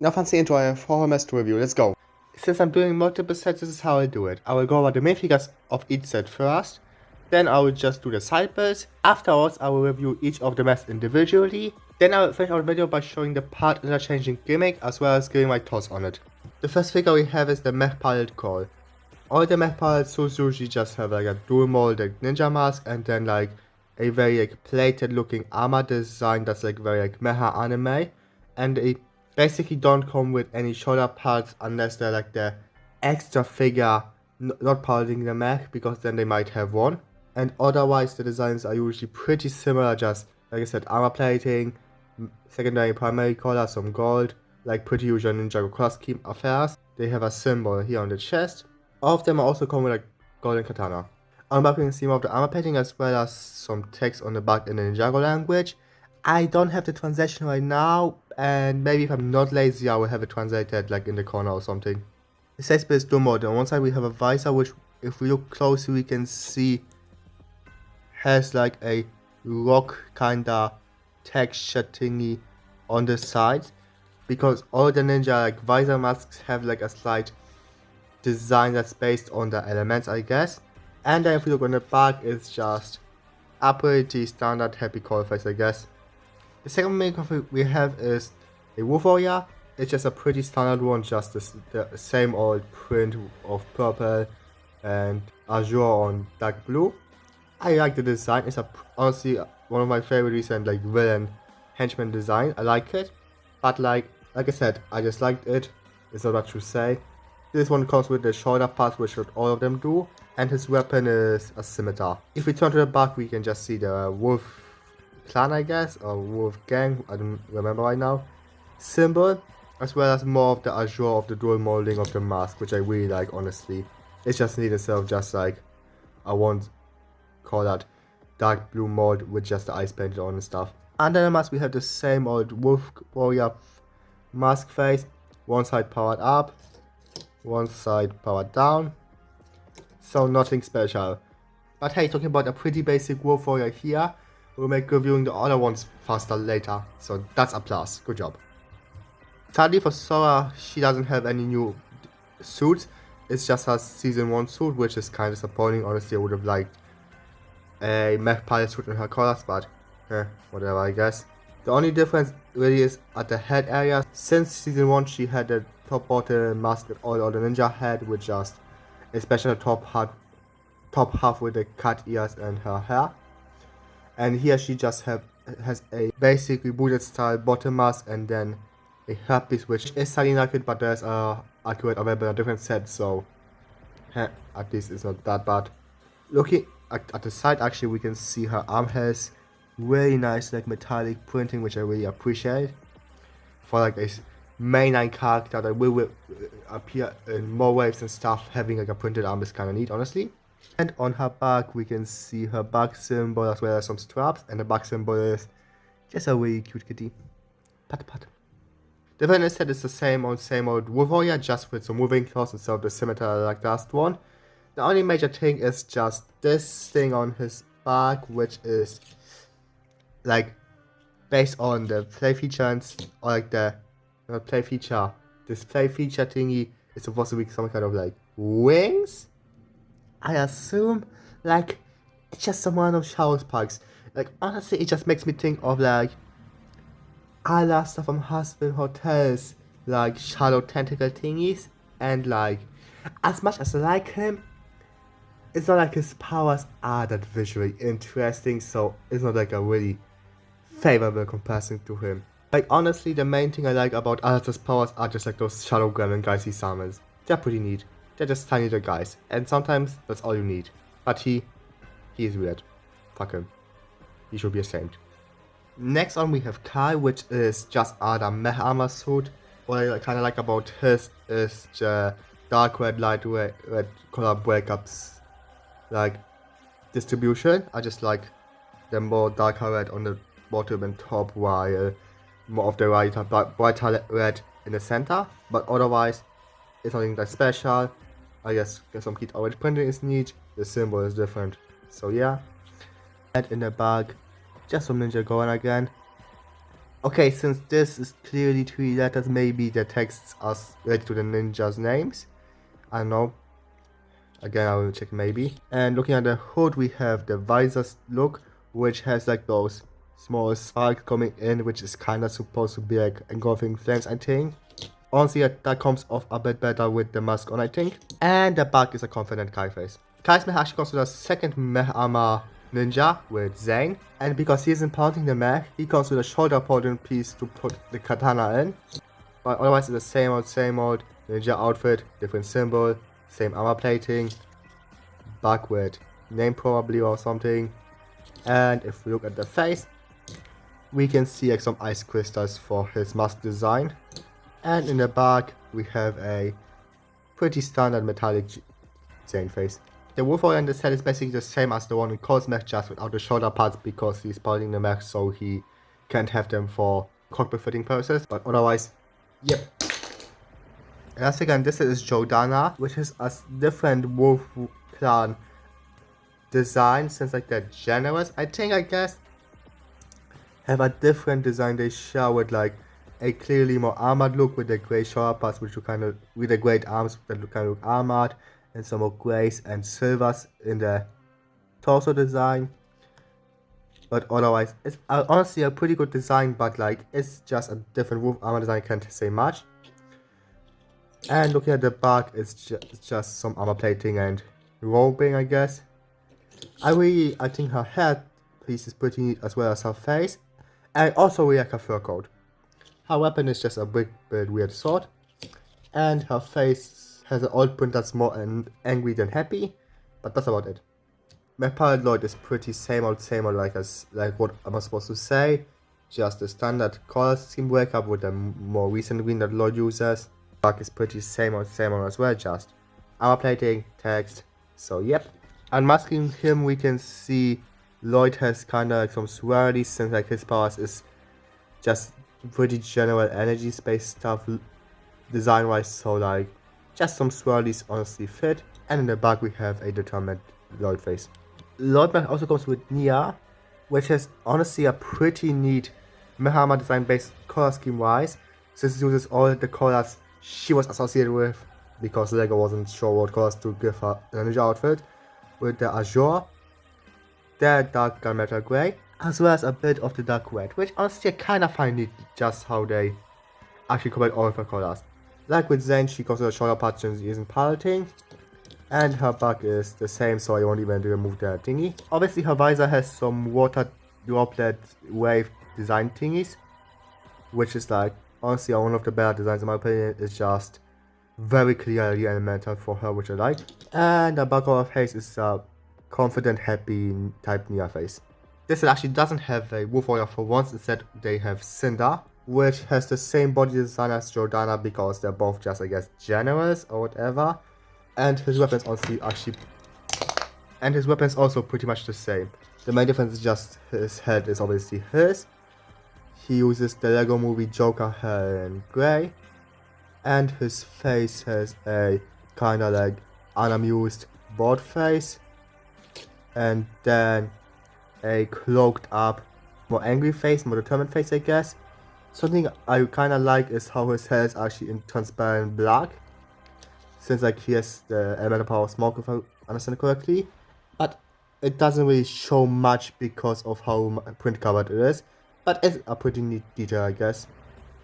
Now fancy enjoy a 4 review, let's go. Since I'm doing multiple sets, this is how I do it. I will go over the main figures of each set first, then I will just do the side builds. Afterwards, I will review each of the mechs individually. Then I will finish our video by showing the part interchanging gimmick as well as giving my thoughts on it. The first figure we have is the mech pilot Call. All the mech pilot suits usually just have like a dual molded ninja mask and then like a very like plated looking armor design that's like very like mecha anime, and they basically don't come with any shoulder parts unless they're like the extra figure not piloting the mech, because then they might have one. And otherwise the designs are usually pretty similar, just like I said, armor plating, secondary primary color, some gold, like pretty usual Ninjago color scheme affairs. They have a symbol here on the chest. All of them are also come with a golden katana. On the back we can see more of the armor plating as well as some text on the back in the Ninjago language. I don't have the translation right now, and maybe if I'm not lazy I will have it translated like in the corner or something. The says is dual mode. On one side we have a visor which, if we look closely, we can see has like a rock kinda texture thingy on the side, because all the ninja like visor masks have like a slight design that's based on the elements, I guess. And then if you look on the back, it's just a pretty standard happy call face, I guess. The second main config we have is a Wolf Warrior. It's just a pretty standard one, just the same old print of purple and azure on dark blue. I like the design. It's honestly one of my favorite recent like villain henchman design. I like it, but like I said, I just liked it. It's not much to say. This one comes with the shoulder pads, which all of them do, and his weapon is a scimitar. If we turn to the back, we can just see the wolf clan, I guess, or wolf gang, I don't remember right now, symbol, as well as more of the azure of the dual molding of the mask, which I really like, honestly. It's just neat itself, just like I won't call that dark blue mold with just the ice painted on and stuff. Under the mask we have the same old wolf warrior mask face, one side powered up, one side powered down, so nothing special. But hey, talking about a pretty basic wolf warrior here, we'll make reviewing the other ones faster later, so that's a plus, good job. Sadly for Sora, she doesn't have any new suits, it's just her season 1 suit, which is kind of disappointing. Honestly, I would have liked a mech pilot suit in her colors, but whatever, I guess. The only difference really is at the head area. Since season 1 she had the top bottom mask that all the ninja had, with just especially the top half with the cut ears and her hair. And here she just has a basic rebooted style bottom mask and then a hairpiece, which is slightly naked, but there's a accurate available in a different set, so at least it's not that bad. Looking at the side, actually we can see her arm has really nice like metallic printing, which I really appreciate for like a mainline character that will appear in more waves and stuff. Having like a printed arm is kind of neat, honestly. And on her back we can see her back symbol as well as some straps, and the back symbol is just a really cute kitty. Pat pat. The villain set is the same old Wolf Warrior, just with some moving claws instead of the scimitar like the last one. The only major thing is just this thing on his back, which is like based on the play feature or like the play feature. This play feature thingy is supposed to be some kind of like wings, I assume. Like it's just some one of shower sparks. Like honestly, it just makes me think of like a la stuff from Husband Hotels, like shadow tentacle thingies, and like as much as I like him, it's not like his powers are that visually interesting, so it's not like a really favorable comparison to him. Like honestly, the main thing I like about Alistair's powers are just like those shadow gremlin guys he summons. They're pretty neat. They're just tiny little guys, and sometimes that's all you need. But he is weird. Fuck him. He should be ashamed. Next on we have Kai, which is just other mech armor suit. What I kind of like about his is the dark red, light red color breakups, like distribution. I just like the more darker red on the bottom and top, while more of the brighter red in the center. But otherwise, it's nothing that special. I guess some heat orange printing is neat. The symbol is different. So yeah. And in the bag, just some Ninjago again. Okay, since this is clearly 3 letters, maybe the texts are related to the ninjas' names. I don't know. Again, I will check maybe. And looking at the hood, we have the visor look, which has like those small spikes coming in, which is kind of supposed to be like engulfing flames, I think. Honestly, that comes off a bit better with the mask on, I think. And the back is a confident Kai face. Kai's mech actually comes with a second mech armor ninja with Zane. And because he isn't pounding the mech, he comes with a shoulder potent piece to put the katana in. But otherwise, it's the same old ninja outfit, different symbol, same armor plating, back with name probably or something. And if we look at the face, we can see like some ice crystals for his mask design. And in the back, we have a pretty standard metallic Zane face. The wolf warrior in the set is basically the same as the one in Cole's mech, just without the shoulder parts because he's piloting the mech, so he can't have them for cockpit fitting purposes. But otherwise, yep. And as again, this is Jordana, which is a different wolf clan design since like they're generous, I think, I guess. Have a different design. They show with like a clearly more armored look with the grey shoulder parts, which look kind of with the great arms that look kind of look armored, and some more greys and silvers in the torso design. But otherwise, it's honestly a pretty good design, but like it's just a different wolf armor design. I can't say much. And looking at the back, it's just some armor plating and roping, I guess. I think her head piece is pretty neat as well as her face, and also we like her fur coat. Her weapon is just a big weird sword, and her face has an old print that's more angry than happy, but that's about it. My palette Lloyd is pretty same old like what am I supposed to say? Just the standard color scheme breakup with the more recent green that Lloyd uses. Back is pretty same old as well, just armor plating, text, so yep. Unmasking him, we can see Lloyd has kinda like some swirlies since like his powers is just pretty general energy space stuff design wise, so like just some swirlies honestly fit. And in the back we have a determined Lloyd face. Lloyd mech also comes with Nia, which is honestly a pretty neat Mehama design based color scheme wise, since it uses all the colors she was associated with, because Lego wasn't sure what colors to give her in a ninja outfit, with the azure, the dark gunmetal grey, as well as a bit of the dark red, which honestly I kinda find neat just how they actually combine all of her colors. Like with Zen, she goes with a shoulder patch and isn't piloting, and her back is the same, so I won't even remove the thingy. Obviously her visor has some water droplet wave design thingies, which is like honestly one of the better designs in my opinion. It's just very clearly elemental for her, which I like. And the back of her face is a confident, happy type Nia face. This actually doesn't have a wolf warrior for once, instead they have Cinder, which has the same body design as Jordana because they're both just I guess generous or whatever. And his weapons also pretty much the same. The main difference is just his head is obviously his. He uses the Lego movie Joker hair in grey, and his face has a kinda like unamused bored face, and then a cloaked up, more angry face, more determined face I guess. Something I kinda like is how his hair is actually in transparent black, since like he has the elemental power of smoke if I understand correctly, but it doesn't really show much because of how print covered it is, but it's a pretty neat detail I guess.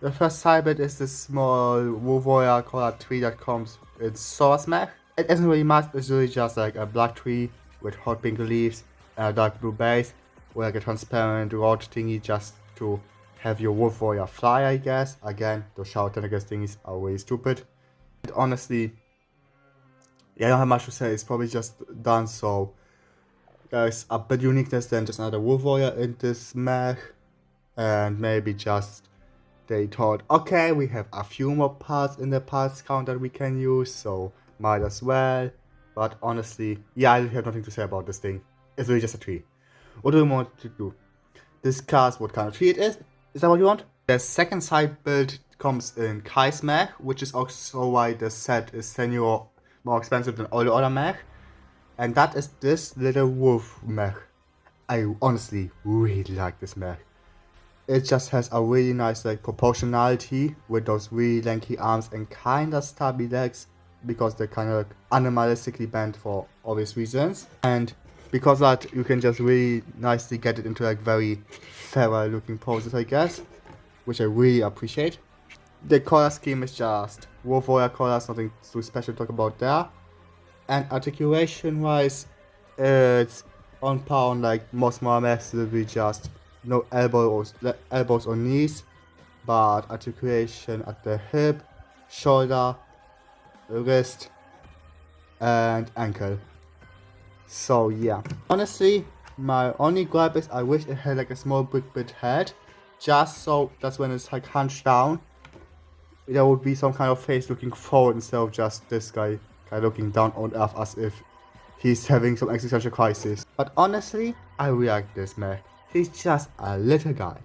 The first side bit is this small wolf warrior colored tree that comes with Source Mech. It isn't really much, it's really just like a black tree with hot pink leaves and a dark blue base with like a transparent rod thingy just to have your wolf warrior fly I guess. Again, those shower tentacles thingies are really stupid. And honestly, yeah, I don't have much to say, it's probably just done so there's a bit uniqueness than just another wolf warrior in this mech, and maybe just they thought, okay, we have a few more parts in the parts count that we can use, so might as well. But honestly, yeah, I have nothing to say about this thing. It's really just a tree. What do we want to do? Discuss what kind of tree it is? Is that what you want? The second side build comes in Kai's mech, which is also why the set is 10 euro more expensive than all the other mech. And that is this little wolf mech. I honestly really like this mech. It just has a really nice like proportionality with those really lanky arms and kinda stubby legs because they're kind of like animalistically bent for obvious reasons. And because of that, you can just really nicely get it into like very feral looking poses, I guess, which I really appreciate. The color scheme is just wolf warrior colors, nothing too special to talk about there. And articulation wise, it's on par on like most more mechs, will be just no elbows or knees, but articulation at the hip, shoulder, wrist, and ankle. So yeah, honestly, my only gripe is I wish it had like a small brick bit head, just so that's when it's like hunched down, there would be some kind of face looking forward instead of just this guy kind of looking down on earth as if he's having some existential crisis. But honestly, I really like this mech. He's just a little guy.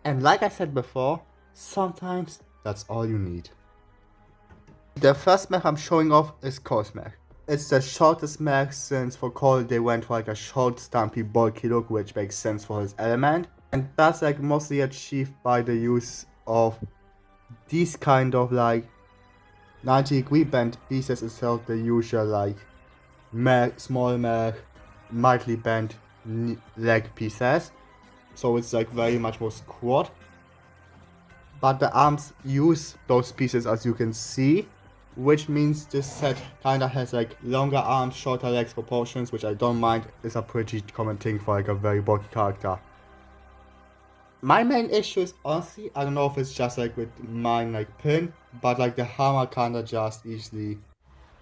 And like I said before, sometimes that's all you need. The first mech I'm showing off is Cole's mech. It's the shortest mech since for Cole they went for like a short, stumpy, bulky look, which makes sense for his element. And that's like mostly achieved by the use of these kind of like 90-degree bent pieces instead of the usual like small mech, mildly bent leg pieces. So it's like very much more squat. But the arms use those pieces as you can see, which means this set kinda has like longer arms, shorter legs proportions, which I don't mind. Is a pretty common thing for like a very bulky character. My main issue is honestly, I don't know if it's just like with mine like pin, but like the hammer kinda just easily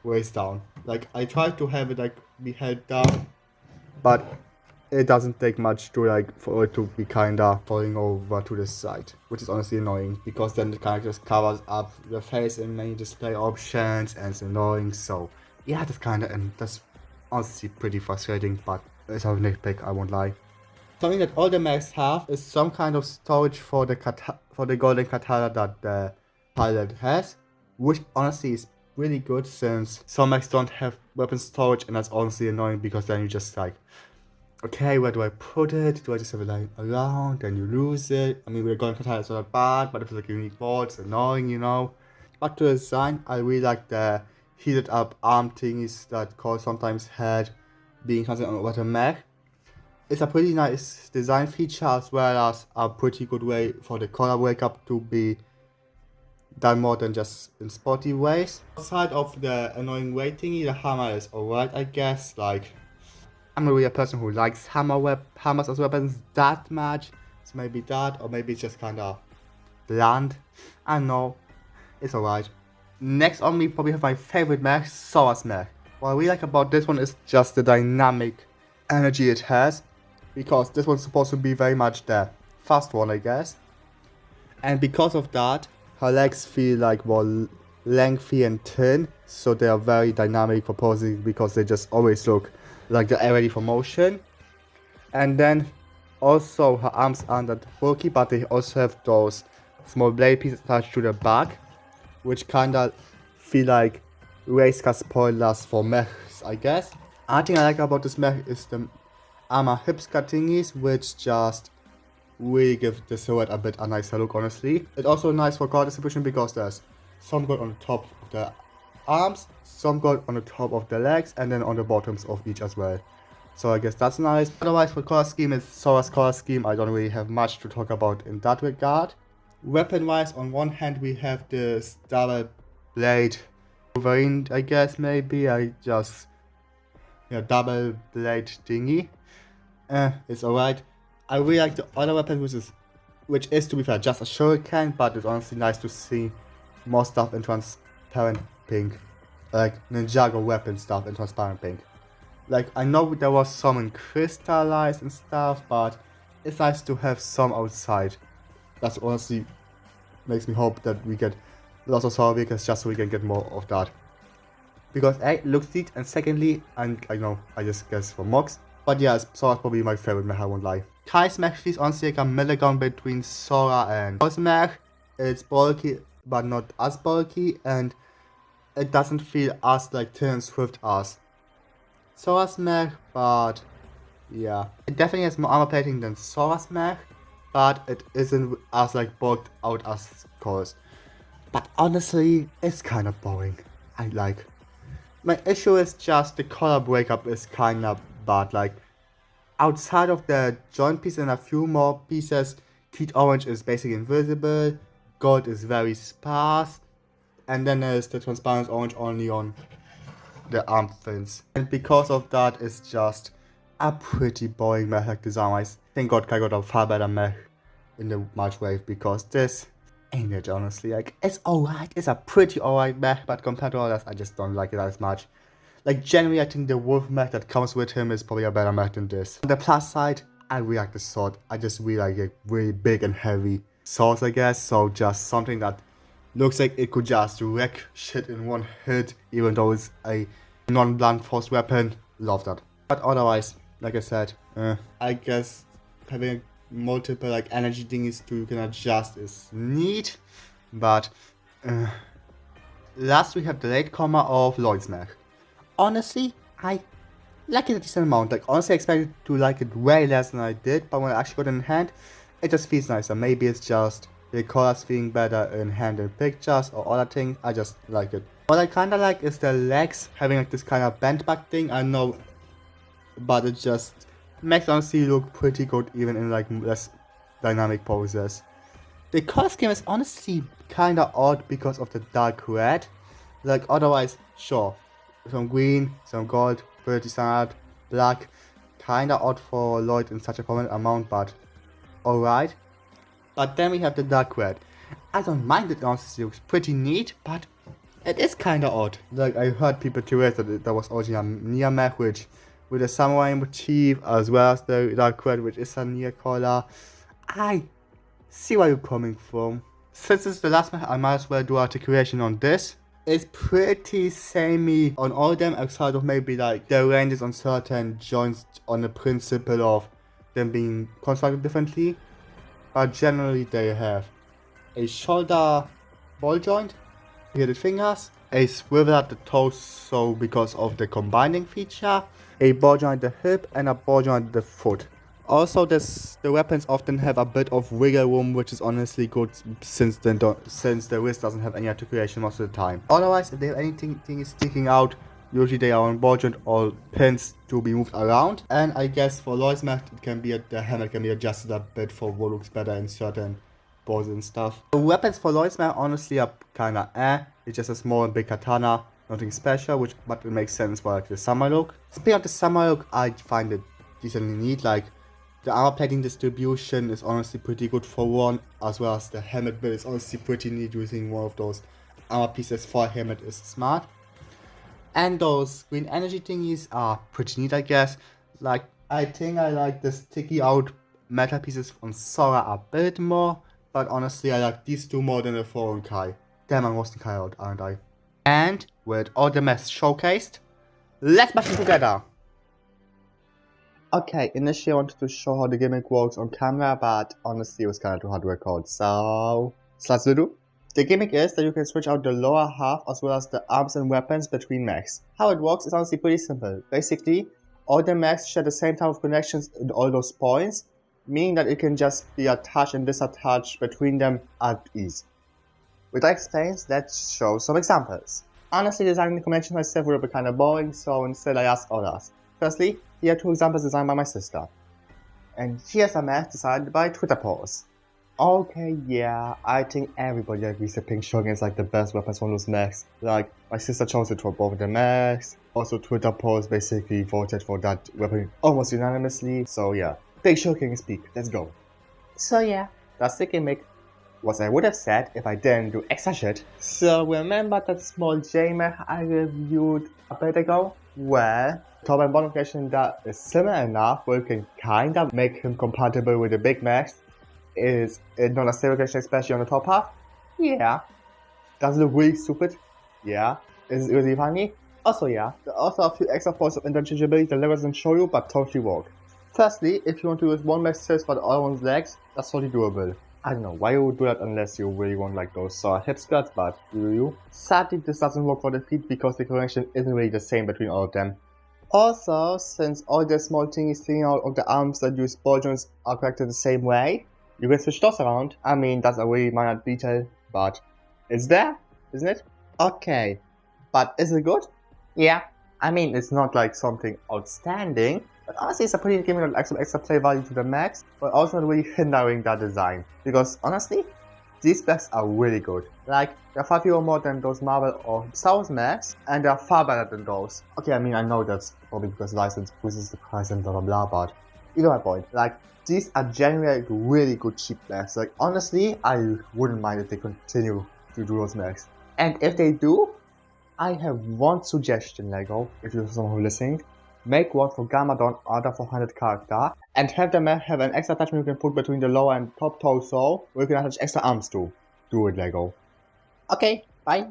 weighs down. Like I try to have it like be held down, but it doesn't take much to like for it to be kinda falling over to the side, which is honestly annoying because then it kinda just covers up the face in many display options and it's annoying. So yeah, that's honestly pretty frustrating, but it's a nitpick, I won't lie. Something that all the mechs have is some kind of storage for the golden katana that the pilot has, which honestly is really good since some mechs don't have weapon storage, and that's honestly annoying because then you just like, okay, where do I put it? Do I just have it lying around? Then you lose it. I mean, with the golden katana it's not bad, but if it's like a unique board, it's annoying, you know. Back to the design, I really like the heated up arm thingies that Cole sometimes had being something on what a mech. It's a pretty nice design feature as well as a pretty good way for the collar breakup to be done more than just in sporty ways. Outside of the annoying weight thingy, the hammer is alright, I guess. Like, I'm not really a person who likes hammers as weapons that much. So maybe that, or maybe it's just kinda bland. I don't know. It's alright. Next on me, probably have my favorite mech, Sora's mech. What I really like about this one is just the dynamic energy it has, because this one's supposed to be very much the fast one, I guess. And because of that, her legs feel like more lengthy and thin, so they are very dynamic proposing because they just always look like they're ready for motion. And then also her arms aren't that bulky, but they also have those small blade pieces attached to the back, which kinda feel like race car spoilers for mechs, I guess. Another thing I like about this mech is the armor hip skirt thingies, which just really give the silhouette a bit a nicer look, honestly. It's also nice for color distribution because there's some gold on the top of the arms, some gold on the top of the legs, and then on the bottoms of each as well. So I guess that's nice. Otherwise, for color scheme, it's Sora's color scheme. I don't really have much to talk about in that regard. Weapon wise, on one hand we have this double blade Wolverine, I guess maybe. Double blade thingy. It's alright. I really like the other weapon, which is to be fair just a shuriken, but it's honestly nice to see more stuff in transparent pink, like Ninjago weapon stuff in transparent pink. Like, I know there was some in crystallized and stuff, but it's nice to have some outside. That's honestly makes me hope that we get lots of Sora vehicles just so we can get more of that. Because A, it looks neat, and secondly, and I know, I just guess for Mechs, but yeah, Sora's probably my favorite mech, I won't lie. Kai's mech feels honestly like a middle ground between Sora and Cole's mech. It's bulky, but not as bulky, and it doesn't feel as like thin and swift as Sora's mech, but yeah. It definitely has more armor plating than Sora's mech, but it isn't as like bulked out as cores. But honestly, it's kind of boring. I like. My issue is just the color breakup is kind of bad. Like outside of the joint piece and a few more pieces, Heat Orange is basically invisible, Gold is very sparse, and then there's the transparent orange only on the arm fins. And because of that, it's just a pretty boring mech design. I think God got a far better mech in the March wave because this ain't it honestly. Like it's alright, it's a pretty alright mech, but compared to others, I just don't like it as much. Like generally, I think the wolf mech that comes with him is probably a better mech than this. On the plus side, I really like the sword. I just really like it, really big and heavy swords, I guess. So just something that looks like it could just wreck shit in one hit, even though it's a non-blunt force weapon. Love that. But otherwise, like I said, I guess having multiple like energy thingies to you can adjust is neat. But last we have the latecomer of Lloyd's mech. Honestly, I like it a decent amount. Like honestly, I expected to like it way less than I did, but when I actually got it in hand, it just feels nicer. Maybe it's just the colors feeling better in hand in pictures or other things. I just like it. What I kinda like is the legs having like this kind of bent back thing. I know, but it just makes honestly look pretty good even in like less dynamic poses. The color scheme is honestly kinda odd because of the dark red. Like otherwise, sure. Some green, some gold, pretty standard, black. Kinda odd for Lloyd in such a prominent amount, but alright. But then we have the dark red. I don't mind it, honestly, looks pretty neat, but it is kinda odd. Like I heard people theorize that there was originally a Nia mech which with a samurai motif as well as the dark red which is a Nia color. I see where you're coming from. Since it's the last mech, I might as well do articulation on this. It's pretty samey on all of them outside of maybe like the ranges on certain joints on the principle of them being constructed differently. But generally they have a shoulder ball joint, bearded fingers, a swivel at the torso because of the combining feature, a ball joint at the hip and a ball joint at the foot. Also, the weapons often have a bit of wiggle room, which is honestly good since the wrist doesn't have any articulation most of the time. Otherwise, if they have anything is sticking out, usually they are on ball joint or pins to be moved around. And I guess for Lloyd's mech, the hammer can be adjusted a bit for what looks better in certain poses and stuff. The weapons for Lloyd's mech honestly are kinda It's just a small and big katana, nothing special, but it makes sense for like the summer look. Speaking of the summer look, I find it decently neat. Like the armor plating distribution is honestly pretty good for one, as well as the helmet build is honestly pretty neat. Using one of those armor pieces for a helmet is smart. And those green energy thingies are pretty neat, I guess. Like, I think I like the sticky out metal pieces on Sora a bit more, but honestly I like these two more than the 4 on Kai. Damn, I'm roasting Kai out, aren't I? And with all the mess showcased, let's mash them together! Okay, initially I wanted to show how the gimmick works on camera, but honestly it was kinda too hard to record, so let's do. The gimmick is that you can switch out the lower half as well as the arms and weapons between mechs. How it works is honestly pretty simple. Basically, all the mechs share the same type of connections in all those points, meaning that it can just be attached and disattached between them at ease. With that explains, let's show some examples. Honestly, designing the connections myself would have been kinda boring, so instead I asked others. Firstly, here are 2 examples designed by my sister. And here's a mech designed by Twitter post. Okay, yeah, I think everybody agrees that Pink Shogun is like the best weapons for those mechs. Like, my sister chose it for both of the mechs. Also, Twitter post basically voted for that weapon almost unanimously. So yeah, Pink Shogun is peak, let's go. So yeah, that's the gimmick. What I would have said if I didn't do extra shit. So remember that small J-mech I reviewed a bit ago? Well, top and bottom connection that is similar enough where you can kinda make him compatible with the big mechs. Is it not a stable connection, especially on the top half? Yeah. Does it look really stupid? Yeah. Is it really funny? Also yeah. There are also a few extra points of interchangeability that Lego doesn't show you but totally work. Firstly, if you want to use one mech sets but the other one's legs, that's totally doable. I don't know why you would do that unless you really want like those hip skirts, but do you? Sadly, this doesn't work for the feet because the connection isn't really the same between all of them. Also, since all the small thingies sticking out of the arms that use ball joints are connected the same way, You can switch those around. I mean, that's a really minor detail, but it's there, isn't it? Okay, but is it good? Yeah, I mean, it's not like something outstanding, but honestly, it's a pretty giving like some extra play value to the Mechs, but also not really hindering that design. Because honestly, these Mechs are really good. Like, they're 5 euro more than those Marvel or Star Wars Mechs, and they're far better than those. Okay, I mean, I know that's probably because license increases the price and blah blah blah, but either my point. Like, these are genuinely really good cheap Mechs. Like, honestly, I wouldn't mind if they continue to do those Mechs. And if they do, I have one suggestion, Lego, if you're someone who's listening. Make one for Gamadon other 400 character and have them have an extra attachment you can put between the lower and top torso where you can attach extra arms to. Do it, Lego. Okay, bye.